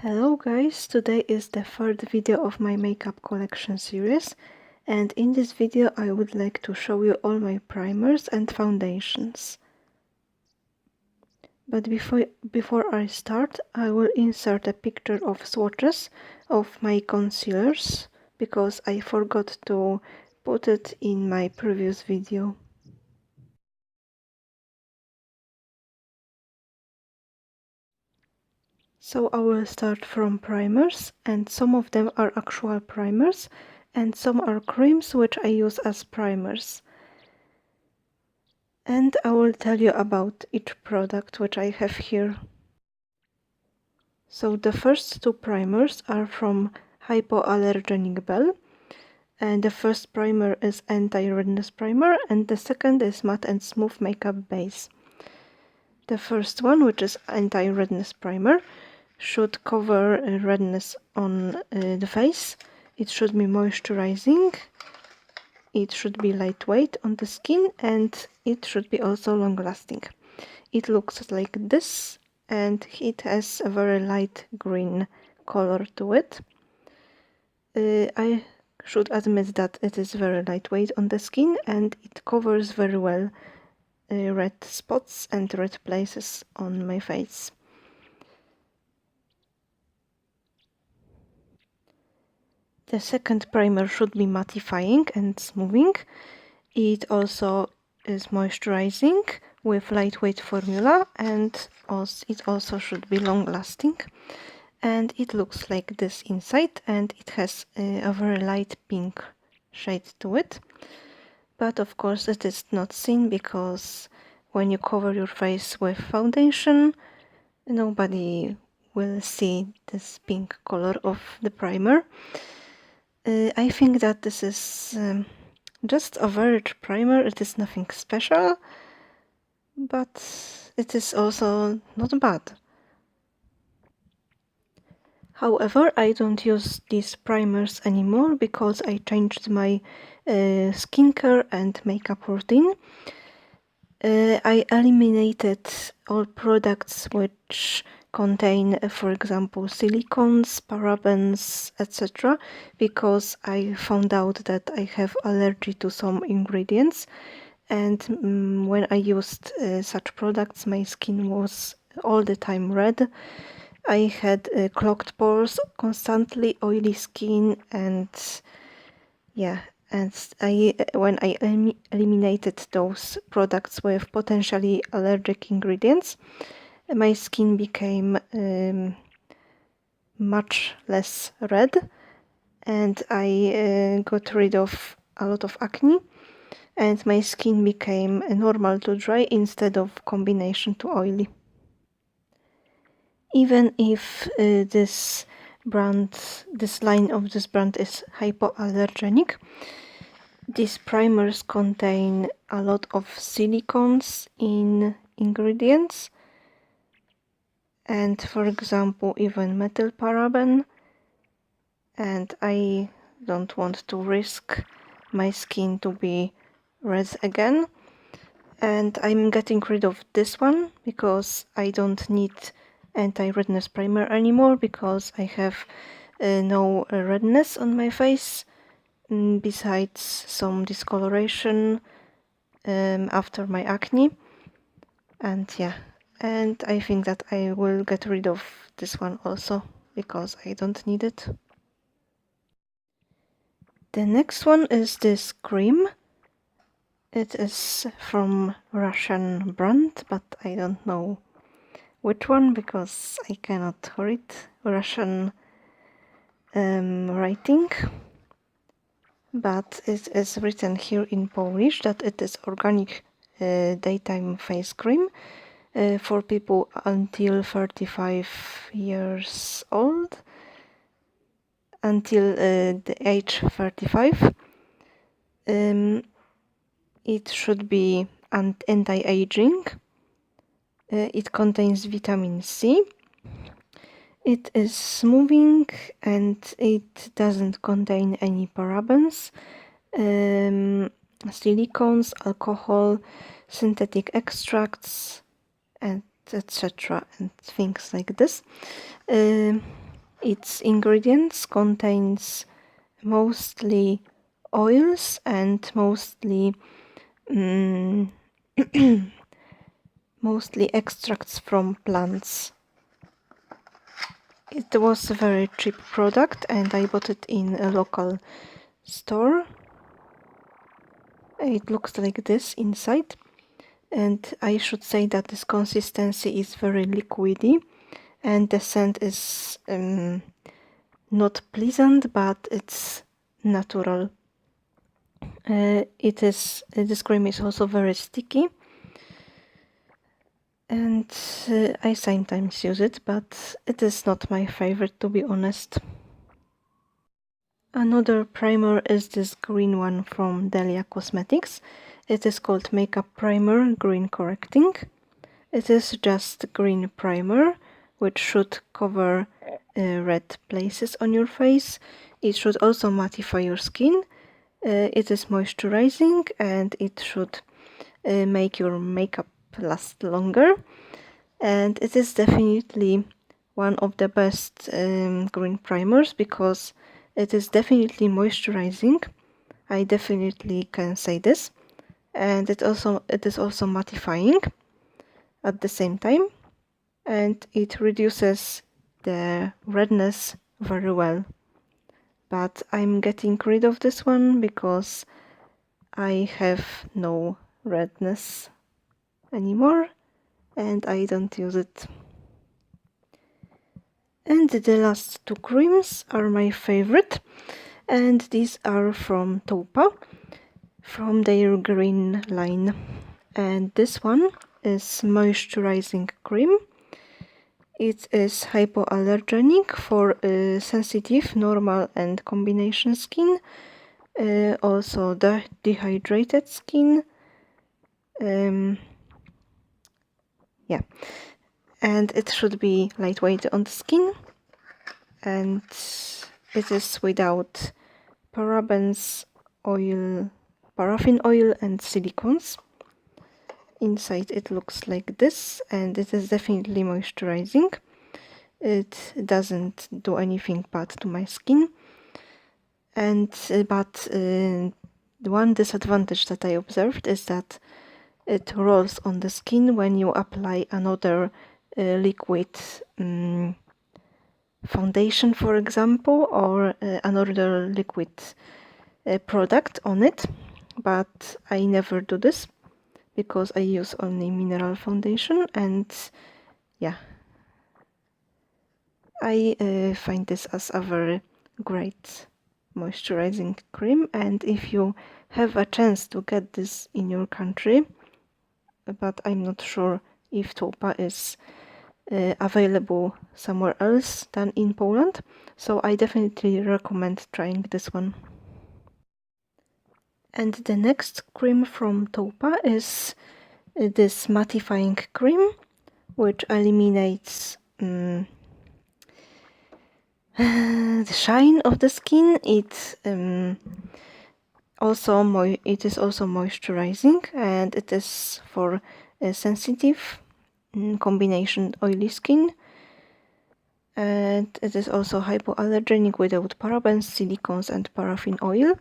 Hello guys, today is the third video of my makeup collection series, and in this video I would like to show you all my primers and foundations. But before I start, I will insert a picture of swatches of my concealers, because I forgot to put it in my previous video. So I will start from primers, and some of them are actual primers, and some are creams which I use as primers. And I will tell you about each product which I have here. So the first two primers are from Hypoallergenic Bell, and the first primer is Anti-Redness Primer, and the second is Matte and Smooth Makeup Base. The first one, which is Anti-Redness Primer, should cover redness on the face. It should be moisturizing, it should be lightweight on the skin, and it should be also long-lasting. It looks like this, and it has a very light green color to it. I should admit that it is very lightweight on the skin, and it covers very well red spots and red places on my face. The second primer should be mattifying and smoothing. It also is moisturizing with lightweight formula, and it also should be long lasting. And it looks like this inside, and it has a very light pink shade to it. But of course it is not seen, because when you cover your face with foundation, nobody will see this pink color of the primer. I think that this is just average primer. It is nothing special, but it is also not bad. However, I don't use these primers anymore because I changed my skincare and makeup routine. I eliminated all products which contain, for example, silicones, parabens, etc., because I found out that I have allergy to some ingredients, and when I used such products, my skin was all the time red. I had clogged pores, constantly oily skin, and yeah, and when I eliminated those products with potentially allergic ingredients, my skin became much less red, and I got rid of a lot of acne, and my skin became normal to dry instead of combination to oily. Even if this line of this brand is hypoallergenic, these primers contain a lot of silicones in ingredients, and for example even methylparaben, and I don't want to risk my skin to be red again, and I'm getting rid of this one because I don't need anti-redness primer anymore, because I have no redness on my face, besides some discoloration after my acne. And yeah, and I think that I will get rid of this one also because I don't need it. The next one is this cream. It is from Russian brand, but I don't know which one because I cannot read Russian writing. But it is written here in Polish that it is organic daytime face cream for people until 35 years old, until the age 35. It should be anti-aging. It contains vitamin C. It is smoothing, and it doesn't contain any parabens, silicones, alcohol, synthetic extracts, and etc., and things like this. Its ingredients contains mostly oils and mostly mostly extracts from plants. It was a very cheap product and I bought it in a local store. It looks like this inside, and I should say that this consistency is very liquidy and the scent is not pleasant, but it's natural. This cream is also very sticky, and I sometimes use it, but it is not my favorite, to be honest. Another primer is this green one from Delia Cosmetics. It is called Makeup Primer Green Correcting. It is just green primer, which should cover red places on your face. It should also mattify your skin. It is moisturizing and it should make your makeup last longer. And it is definitely one of the best green primers because it is definitely moisturizing. I definitely can say this. And it is also mattifying at the same time, and it reduces the redness very well. But I'm getting rid of this one because I have no redness anymore and I don't use it. And the last two creams are my favorite, and these are from Taupa, from their green line. And this one is moisturizing cream. It is hypoallergenic for sensitive, normal and combination skin, also the dehydrated skin. Yeah, and it should be lightweight on the skin, and it is without parabens, paraffin oil and silicones. Inside it looks like this, and it is definitely moisturizing. It doesn't do anything bad to my skin, and but the one disadvantage that I observed is that it rolls on the skin when you apply another liquid foundation, for example, or another liquid product on it. But I never do this because I use only mineral foundation, and yeah, I find this as a very great moisturizing cream. And if you have a chance to get this in your country, but I'm not sure if Taupa is available somewhere else than in Poland, so I definitely recommend trying this one. And the next cream from Taupa is this mattifying cream, which eliminates the shine of the skin. It is also moisturizing, and it is for sensitive combination oily skin, and it is also hypoallergenic without parabens, silicones and paraffin oil.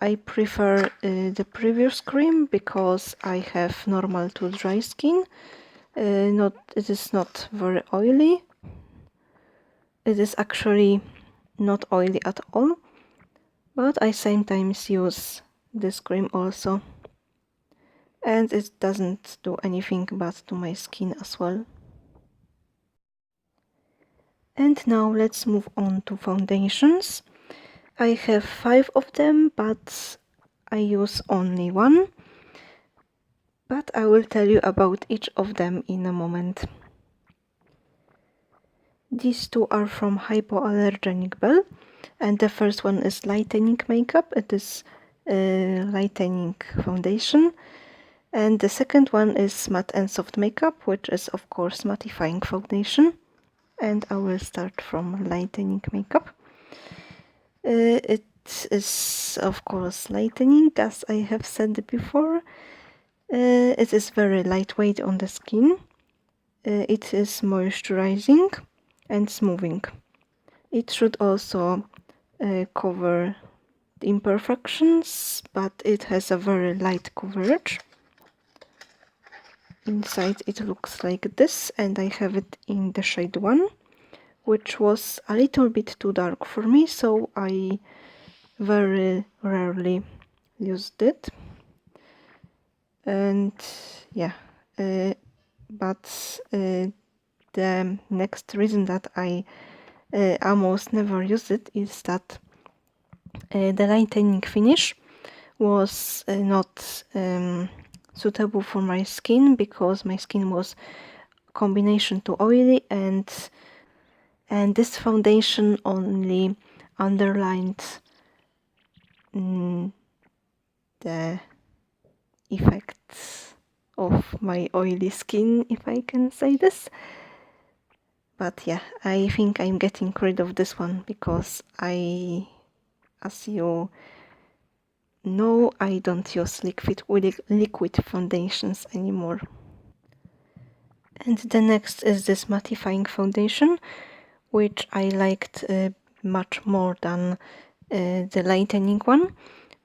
I prefer the previous cream because I have normal to dry skin. It is not very oily. It is actually not oily at all, but I sometimes use this cream also, and it doesn't do anything bad to my skin as well. And now let's move on to foundations. I have 5 of them, but I use only one. But I will tell you about each of them in a moment. These two are from Hypoallergenic Bell, and the first one is Lightening Makeup. It is lightening foundation. And the second one is Matte and Soft Makeup, which is of course mattifying foundation. And I will start from Lightening Makeup. It is of course lightening, as I have said before. It is very lightweight on the skin. It is moisturizing, and smoothing. It should also cover the imperfections, but it has a very light coverage. Inside it looks like this, and I have it in the shade 1, which was a little bit too dark for me, so I very rarely used it. And yeah, but the next reason that I almost never use it is that the lightening finish was not suitable for my skin, because my skin was combination too oily, and this foundation only underlined the effects of my oily skin, if I can say this. But yeah, I think I'm getting rid of this one, because as you know, I don't use liquid foundations anymore. And the next is this mattifying foundation, which I liked much more than the lightening one,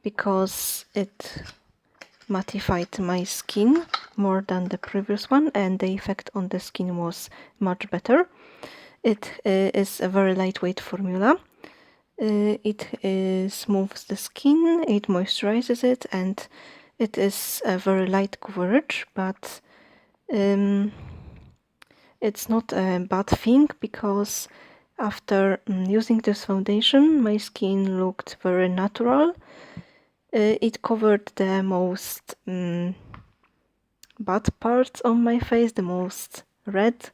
because it mattified my skin more than the previous one, and the effect on the skin was much better. It is a very lightweight formula. It smooths the skin, it moisturizes it, and it is a very light coverage, but it's not a bad thing, because after using this foundation, my skin looked very natural. It covered the most bad parts on my face, the most red,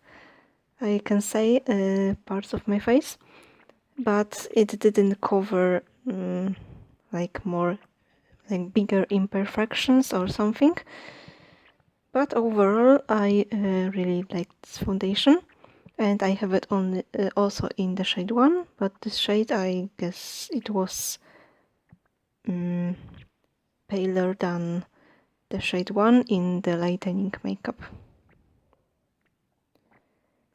I can say, parts of my face, but it didn't cover like bigger imperfections or something. But overall, I really like this foundation, and I have it on also in the shade 1, but this shade, I guess it was paler than the shade 1 in the lightening makeup.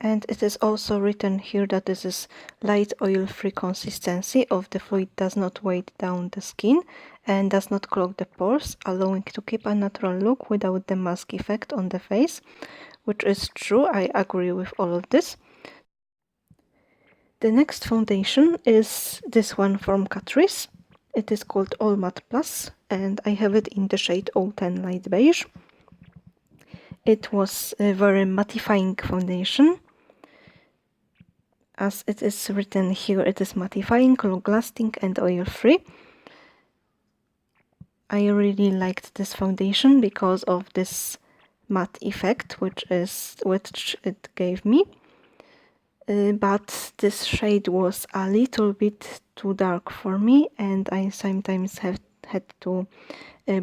And it is also written here that this is light oil-free consistency of the fluid, does not weigh down the skin and does not clog the pores, allowing to keep a natural look without the mask effect on the face, which is true. I agree with all of this. The next foundation is this one from Catrice. It is called All Matte Plus, and I have it in the shade 010 Light Beige. It was a very mattifying foundation. As it is written here, it is mattifying, long-lasting, and oil-free. I really liked this foundation because of this matte effect, which it gave me. But this shade was a little bit too dark for me, and I sometimes had to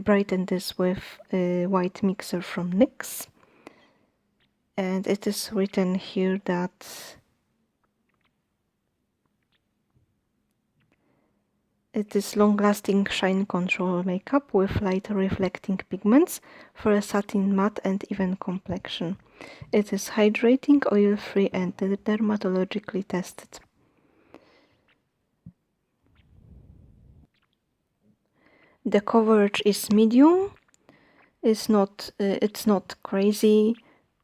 brighten this with a white mixer from NYX. And it is written here that it is long-lasting shine control makeup with light reflecting pigments for a satin matte and even complexion. It is hydrating, oil-free, and dermatologically tested. The coverage is medium. It's not crazy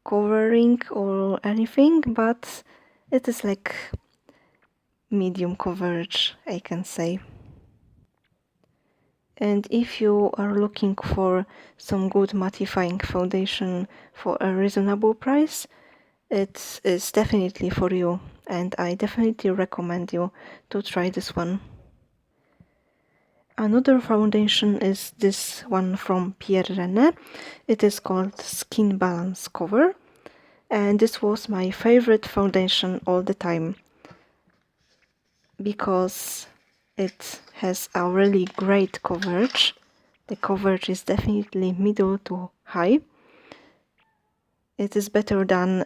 covering or anything, but it is like medium coverage, I can say. And if you are looking for some good mattifying foundation for a reasonable price, it is definitely for you, and I definitely recommend you to try this one. Another foundation is this one from Pierre Rene. It is called Skin Balance Cover, and this was my favorite foundation all the time, because it has a really great coverage. The coverage is definitely middle to high. It is better than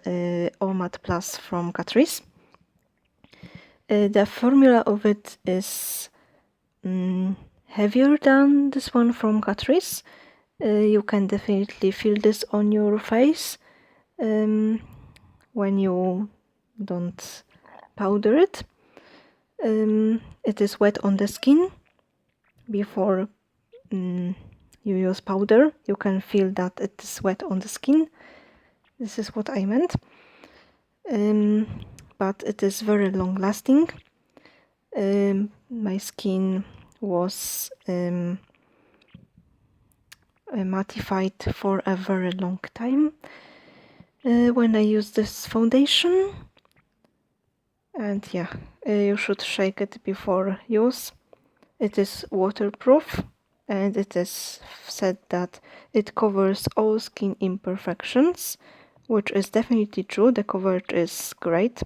All Matte Plus from Catrice. The formula of it is heavier than this one from Catrice. You can definitely feel this on your face when you don't powder it. It is wet on the skin before you use powder. You can feel that it is wet on the skin. This is what I meant. But it is very long lasting. My skin was mattified for a very long time when I use this foundation. And yeah, you should shake it before use. It is waterproof, and it is said that it covers all skin imperfections, which is definitely true. The coverage is great.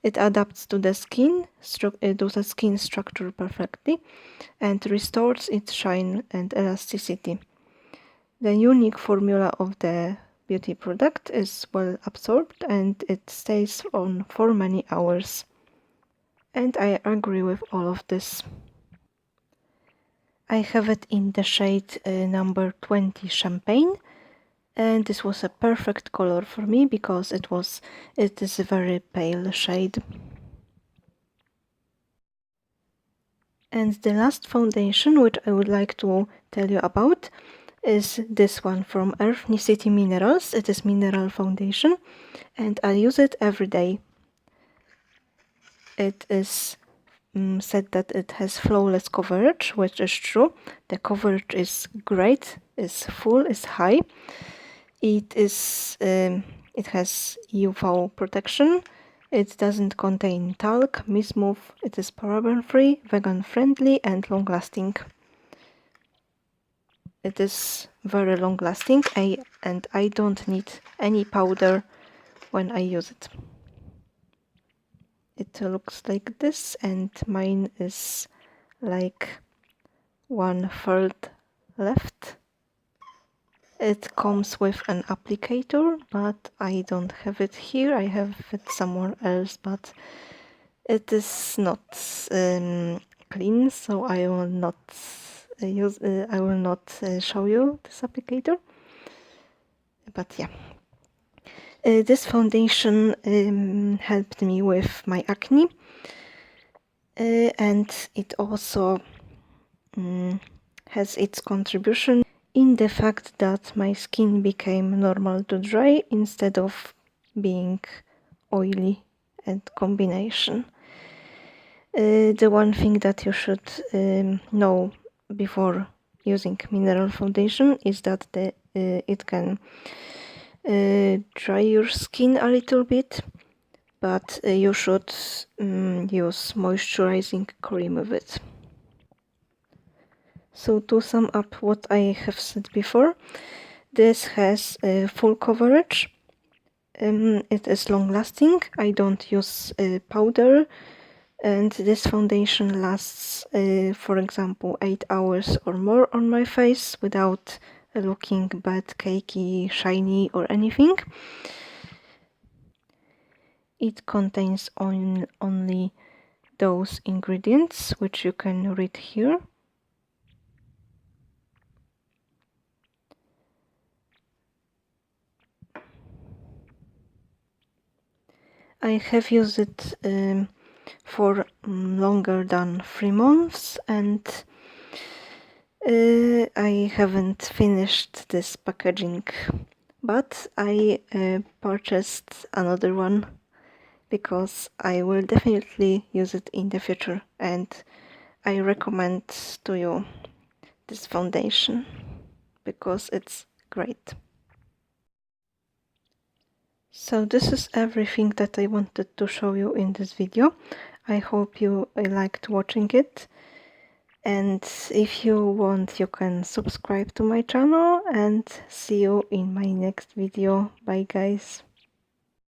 It adapts to the skin, structure perfectly, and restores its shine and elasticity. The unique formula of the beauty product is well absorbed, and it stays on for many hours. And I agree with all of this. I have it in the shade number 20 Champagne, and this was a perfect color for me because it is a very pale shade. And the last foundation which I would like to tell you about is this one from Ethnicity Minerals. It is mineral foundation, and I use it every day. It is said that it has flawless coverage, which is true. The coverage is great, is full, is high. It has UV protection. It doesn't contain talc, bismuth. It is paraben free, vegan friendly, and long lasting. It is very long lasting, and I don't need any powder when I use it. It looks like this, and mine is like 1/3 left. It comes with an applicator, but I don't have it here. I have it somewhere else, but it is not clean, so I will not show you this applicator. But yeah. This foundation helped me with my acne, and it also has its contribution in the fact that my skin became normal to dry instead of being oily and combination. The one thing that you should know before using mineral foundation is that it can dry your skin a little bit, but you should use moisturizing cream with it. So to sum up what I have said before, this has full coverage. It is long lasting. I don't use powder, and this foundation lasts, for example, 8 hours or more on my face without looking bad, cakey, shiny or anything. It contains only those ingredients which you can read here. I have used it for longer than 3 months, and I haven't finished this packaging, but I purchased another one because I will definitely use it in the future, and I recommend to you this foundation because it's great. So this is everything that I wanted to show you in this video. I hope you liked watching it, and if you want, you can subscribe to my channel, and see you in my next video. Bye guys.